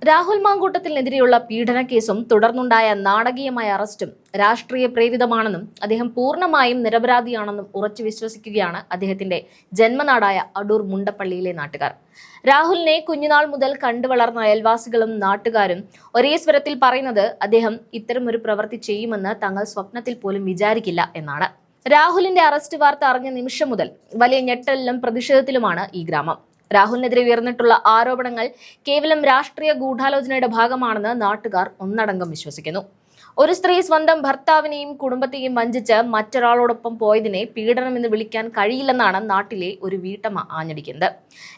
രാഹുൽ മാങ്കൂട്ടത്തിനെതിരെയുള്ള പീഡനക്കേസും തുടർന്നുണ്ടായ നാടകീയമായ അറസ്റ്റും രാഷ്ട്രീയ പ്രേരിതമാണെന്നും അദ്ദേഹം പൂർണ്ണമായും നിരപരാധിയാണെന്നും ഉറച്ചു വിശ്വസിക്കുകയാണ് അദ്ദേഹത്തിന്റെ ജന്മനാടായ അടൂർ മുണ്ടപ്പള്ളിയിലെ നാട്ടുകാർ. രാഹുലിനെ കുഞ്ഞുനാൾ മുതൽ കണ്ടുവളർന്ന അയൽവാസികളും നാട്ടുകാരും ഒരേ സ്വരത്തിൽ പറയുന്നത് അദ്ദേഹം ഇത്തരമൊരു പ്രവൃത്തി ചെയ്യുമെന്ന് തങ്ങൾ സ്വപ്നത്തിൽ പോലും വിചാരിക്കില്ല എന്നാണ്. രാഹുലിന്റെ അറസ്റ്റ് വാർത്ത അറിഞ്ഞ നിമിഷം മുതൽ വലിയ ഞെട്ടലിലും പ്രതിഷേധത്തിലുമാണ് ഈ ഗ്രാമം. രാഹുലിനെതിരെ ഉയർന്നിട്ടുള്ള ആരോപണങ്ങൾ കേവലം രാഷ്ട്രീയ ഗൂഢാലോചനയുടെ ഭാഗമാണെന്ന് നാട്ടുകാർ ഒന്നടങ്കം വിശ്വസിക്കുന്നു. ഒരു സ്ത്രീ സ്വന്തം ഭർത്താവിനെയും കുടുംബത്തെയും വഞ്ചിച്ച് മറ്റൊരാളോടൊപ്പം പോയതിനെ പീഡനമെന്ന് വിളിക്കാൻ കഴിയില്ലെന്നാണ് നാട്ടിലെ ഒരു വീട്ടമ്മ ആഞ്ഞടിക്കുന്നത്.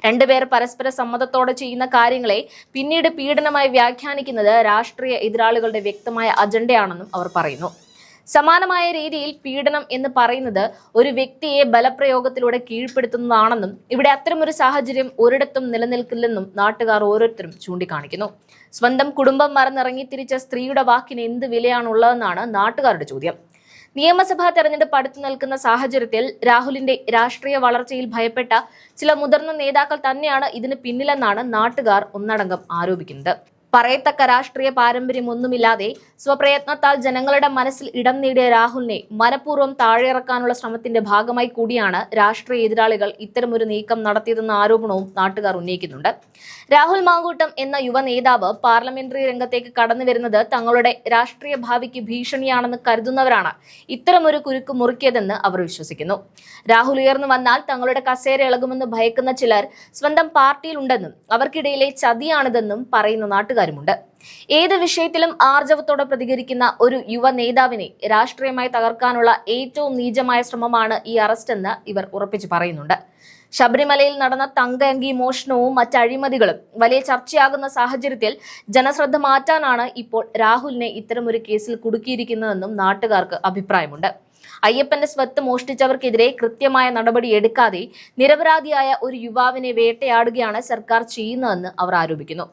രണ്ടുപേർ പരസ്പര സമ്മതത്തോടെ ചെയ്യുന്ന കാര്യങ്ങളെ പിന്നീട് പീഡനമായി വ്യാഖ്യാനിക്കുന്നത് രാഷ്ട്രീയ എതിരാളികളുടെ വ്യക്തമായ അജണ്ടയാണെന്നും അവർ പറയുന്നു. സമാനമായ രീതിയിൽ പീഡനം എന്ന് പറയുന്നത് ഒരു വ്യക്തിയെ ബലപ്രയോഗത്തിലൂടെ കീഴ്പ്പെടുത്തുന്നതാണെന്നും ഇവിടെ അത്തരമൊരു സാഹചര്യം ഒരിടത്തും നിലനിൽക്കില്ലെന്നും നാട്ടുകാർ ഓരോരുത്തരും ചൂണ്ടിക്കാണിക്കുന്നു. സ്വന്തം കുടുംബം മറന്നിറങ്ങി തിരിച്ച സ്ത്രീയുടെ വാക്കിന് എന്ത് വിലയാണുള്ളതെന്നാണ് നാട്ടുകാരുടെ ചോദ്യം. നിയമസഭാ തെരഞ്ഞെടുപ്പ് അടുത്തു നിൽക്കുന്ന സാഹചര്യത്തിൽ രാഹുലിന്റെ രാഷ്ട്രീയ വളർച്ചയിൽ ഭയപ്പെട്ട ചില മുതിർന്ന നേതാക്കൾ തന്നെയാണ് ഇതിന് പിന്നിലെന്നാണ് നാട്ടുകാർ ഒന്നടങ്കം ആരോപിക്കുന്നത്. പറയത്തക്ക രാഷ്ട്രീയ പാരമ്പര്യമൊന്നുമില്ലാതെ സ്വപ്രയത്നത്താൽ ജനങ്ങളുടെ മനസ്സിൽ ഇടം നേടിയ രാഹുലിനെ മനഃപൂർവ്വം താഴെയിറക്കാനുള്ള ശ്രമത്തിന്റെ ഭാഗമായി കൂടിയാണ് രാഷ്ട്രീയ എതിരാളികൾ ഇത്തരമൊരു നീക്കം നടത്തിയതെന്ന ആരോപണവും നാട്ടുകാർ ഉന്നയിക്കുന്നുണ്ട്. രാഹുൽ മാങ്കൂട്ടം എന്ന യുവ നേതാവ് പാർലമെന്ററി രംഗത്തേക്ക് കടന്നു വരുന്നത് തങ്ങളുടെ രാഷ്ട്രീയ ഭാവിക്ക് ഭീഷണിയാണെന്ന് കരുതുന്നവരാണ് ഇത്തരമൊരു കുരുക്ക് മുറുക്കിയതെന്ന് അവർ വിശ്വസിക്കുന്നു. രാഹുൽ ഉയർന്നു വന്നാൽ തങ്ങളുടെ കസേര ഇളകുമെന്ന് ഭയക്കുന്ന ചിലർ സ്വന്തം പാർട്ടിയിലുണ്ടെന്നും അവർക്കിടയിലെ ചതിയാണിതെന്നും പറയുന്ന നാട്ടുകാരുമുണ്ട്. ഏത് വിഷയത്തിലും ആർജവത്തോടെ പ്രതികരിക്കുന്ന ഒരു യുവ നേതാവിനെ രാഷ്ട്രീയമായി തകർക്കാനുള്ള ഏറ്റവും നീചമായ ശ്രമമാണ് ഈ അറസ്റ്റ് എന്ന് ഇവർ ഉറപ്പിച്ചു പറയുന്നുണ്ട്. ശബരിമലയിൽ നടന്ന തങ്കയങ്കി മോഷണവും മറ്റ് അഴിമതികളും വലിയ ചർച്ചയാകുന്ന സാഹചര്യത്തിൽ ജനശ്രദ്ധ മാറ്റാനാണ് ഇപ്പോൾ രാഹുലിനെ ഇത്തരമൊരു കേസിൽ കുടുക്കിയിരിക്കുന്നതെന്നും നാട്ടുകാർക്ക് അഭിപ്രായമുണ്ട്. അയ്യപ്പന്റെ സ്വത്ത് മോഷ്ടിച്ചവർക്കെതിരെ കൃത്യമായ നടപടി എടുക്കാതെ നിരപരാധിയായ ഒരു യുവാവിനെ വേട്ടയാടുകയാണ് സർക്കാർ ചെയ്യുന്നതെന്ന് അവർ ആരോപിക്കുന്നു.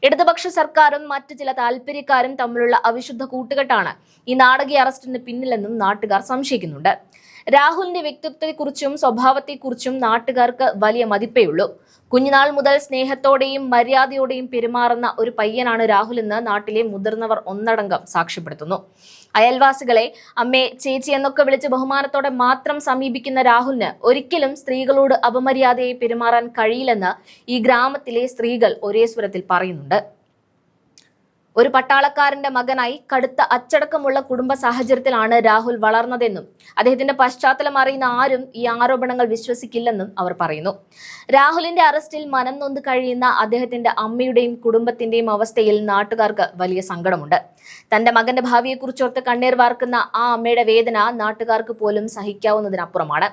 ഇടതുപക്ഷ സർക്കാരും മറ്റു ചില താല്പര്യക്കാരും തമ്മിലുള്ള അവിശുദ്ധ കൂട്ടുകെട്ടാണ് ഈ നാടകീയ അറസ്റ്റിന് പിന്നിലെന്നും നാട്ടുകാർ സംശയിക്കുന്നുണ്ട്. രാഹുലിന്റെ വ്യക്തിത്വത്തെക്കുറിച്ചും സ്വഭാവത്തെക്കുറിച്ചും നാട്ടുകാർക്ക് വലിയ മതിപ്പേയുള്ളൂ. കുഞ്ഞുനാൾ മുതൽ സ്നേഹത്തോടെയും മര്യാദയോടെയും പെരുമാറുന്ന ഒരു പയ്യനാണ് രാഹുൽ എന്ന് നാട്ടിലെ മുതിർന്നവർ ഒന്നടങ്കം സാക്ഷ്യപ്പെടുത്തുന്നു. അയൽവാസികളെ അമ്മേ, ചേച്ചി എന്നൊക്കെ വിളിച്ച് ബഹുമാനത്തോടെ മാത്രം സമീപിക്കുന്ന രാഹുലിന് ഒരിക്കലും സ്ത്രീകളോട് അപമര്യാദയായി പെരുമാറാൻ കഴിയില്ലെന്ന് ഈ ഗ്രാമത്തിലെ സ്ത്രീകൾ ഒരേ സ്വരത്തിൽ പറയുന്നുണ്ട്. ഒരു പട്ടാളക്കാരന്റെ മകനായി കടുത്ത അച്ചടക്കമുള്ള കുടുംബ സാഹചര്യത്തിലാണ് രാഹുൽ വളർന്നതെന്നും അദ്ദേഹത്തിന്റെ പശ്ചാത്തലം അറിയുന്ന ആരും ഈ ആരോപണങ്ങൾ വിശ്വസിക്കില്ലെന്നും അവർ പറയുന്നു. രാഹുലിന്റെ അറസ്റ്റിൽ മനം നൊന്ത് കഴിയുന്ന അദ്ദേഹത്തിന്റെ അമ്മയുടെയും കുടുംബത്തിന്റെയും അവസ്ഥയിൽ നാട്ടുകാർക്ക് വലിയ സങ്കടമുണ്ട്. തന്റെ മകന്റെ ഭാവിയെക്കുറിച്ചോർത്ത് കണ്ണീർ വാർക്കുന്ന ആ അമ്മയുടെ വേദന നാട്ടുകാർക്ക് പോലും സഹിക്കാവുന്നതിനപ്പുറമാണ്.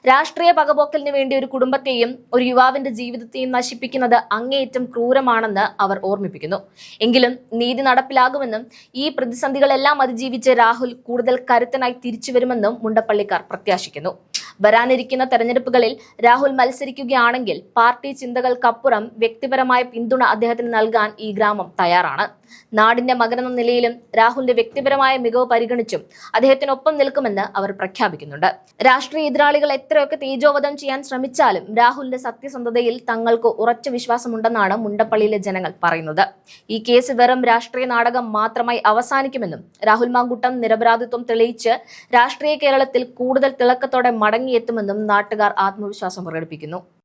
രാഷ്ട്രീയ പകപോക്കലിന് വേണ്ടി ഒരു കുടുംബത്തെയും ഒരു യുവാവിന്റെ ജീവിതത്തെയും നശിപ്പിക്കുന്നത് അങ്ങേയറ്റം ക്രൂരമാണെന്ന് അവർ ഓർമ്മിപ്പിക്കുന്നു. എങ്കിലും നീതി നടപ്പിലാകുമെന്നും ഈ പ്രതിസന്ധികളെല്ലാം അതിജീവിച്ച് രാഹുൽ കൂടുതൽ കരുത്തനായി തിരിച്ചുവരുമെന്നും മുണ്ടപ്പള്ളിക്കാർ പ്രത്യാശിക്കുന്നു. വരാനിരിക്കുന്ന തെരഞ്ഞെടുപ്പുകളിൽ രാഹുൽ മത്സരിക്കുകയാണെങ്കിൽ പാർട്ടി ചിന്തകൾക്കപ്പുറം വ്യക്തിപരമായ പിന്തുണ അദ്ദേഹത്തിന് നൽകാൻ ഈ ഗ്രാമം തയ്യാറാണ്. നാടിന്റെ മകനെന്ന നിലയിലും രാഹുലിന്റെ വ്യക്തിപരമായ മികവ് പരിഗണിച്ചും അദ്ദേഹത്തിനൊപ്പം നിൽക്കുമെന്ന് അവർ പ്രഖ്യാപിക്കുന്നുണ്ട്. രാഷ്ട്രീയ എതിരാളികൾ എത്രയൊക്കെ തേജോവധം ചെയ്യാൻ ശ്രമിച്ചാലും രാഹുലിന്റെ സത്യസന്ധതയിൽ തങ്ങൾക്ക് ഉറച്ച വിശ്വാസമുണ്ടെന്നാണ് മുണ്ടപ്പള്ളിയിലെ ജനങ്ങൾ പറയുന്നത്. ഈ കേസ് വെറും രാഷ്ട്രീയ നാടകം മാത്രമായി അവസാനിക്കുമെന്നും രാഹുൽ മാങ്കൂട്ടം നിരപരാധിത്വം തെളിയിച്ച് രാഷ്ട്രീയ കേരളത്തിൽ കൂടുതൽ തിളക്കത്തോടെ മടങ്ങിയെത്തുമെന്നും നാട്ടുകാർ ആത്മവിശ്വാസം പ്രകടിപ്പിക്കുന്നു.